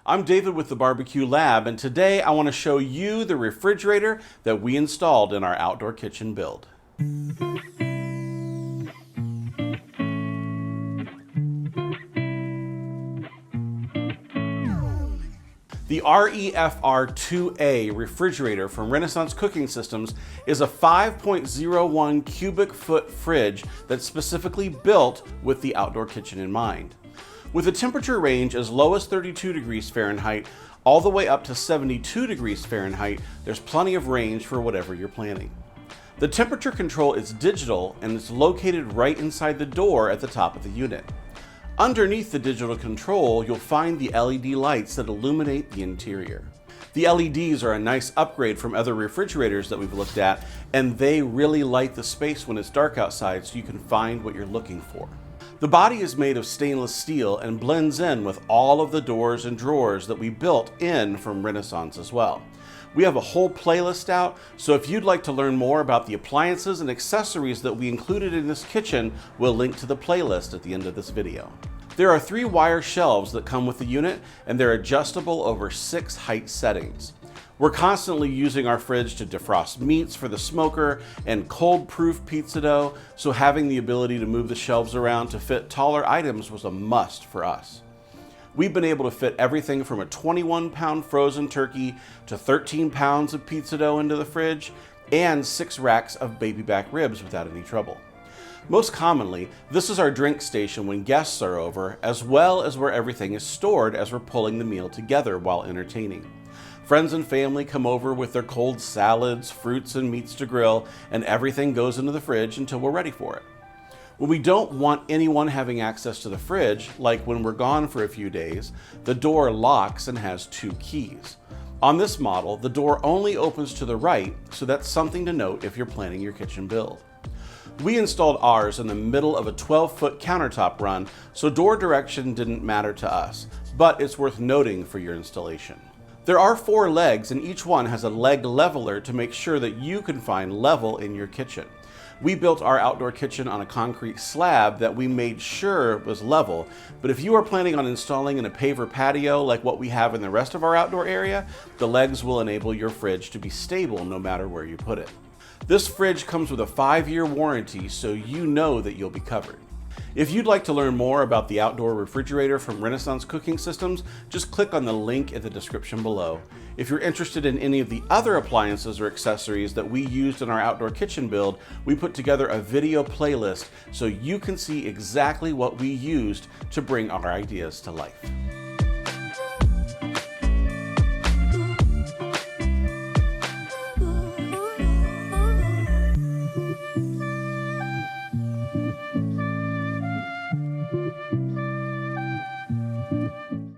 I'm David with the BBQ Lab, and today I want to show you the refrigerator that we installed in our outdoor kitchen build. The REFR2A refrigerator from Renaissance Cooking Systems is a 5.01 cubic foot fridge that's specifically built with the outdoor kitchen in mind. With a temperature range as low as 32 degrees Fahrenheit all the way up to 72 degrees Fahrenheit, there's plenty of range for whatever you're planning. The temperature control is digital and it's located right inside the door at the top of the unit. Underneath the digital control, you'll find the LED lights that illuminate the interior. The LEDs are a nice upgrade from other refrigerators that we've looked at, and they really light the space when it's dark outside so you can find what you're looking for. The body is made of stainless steel and blends in with all of the doors and drawers that we built in from Renaissance as well. We have a whole playlist out, so if you'd like to learn more about the appliances and accessories that we included in this kitchen, we'll link to the playlist at the end of this video. There are 3 wire shelves that come with the unit, and they're adjustable over 6 height settings. We're constantly using our fridge to defrost meats for the smoker and cold-proof pizza dough, so having the ability to move the shelves around to fit taller items was a must for us. We've been able to fit everything from a 21-pound frozen turkey to 13 pounds of pizza dough into the fridge and 6 racks of baby back ribs without any trouble. Most commonly, this is our drink station when guests are over, as well as where everything is stored as we're pulling the meal together while entertaining. Friends and family come over with their cold salads, fruits, and meats to grill, and everything goes into the fridge until we're ready for it. When we don't want anyone having access to the fridge, like when we're gone for a few days, the door locks and has 2 keys. On this model, the door only opens to the right, so that's something to note if you're planning your kitchen build. We installed ours in the middle of a 12-foot countertop run, so door direction didn't matter to us, but it's worth noting for your installation. There are 4 legs, and each one has a leg leveler to make sure that you can find level in your kitchen. We built our outdoor kitchen on a concrete slab that we made sure was level, but if you are planning on installing in a paver patio like what we have in the rest of our outdoor area, the legs will enable your fridge to be stable no matter where you put it. This fridge comes with a 5-year warranty, so you know that you'll be covered. If you'd like to learn more about the outdoor refrigerator from Renaissance Cooking Systems, just click on the link in the description below. If you're interested in any of the other appliances or accessories that we used in our outdoor kitchen build, we put together a video playlist so you can see exactly what we used to bring our ideas to life.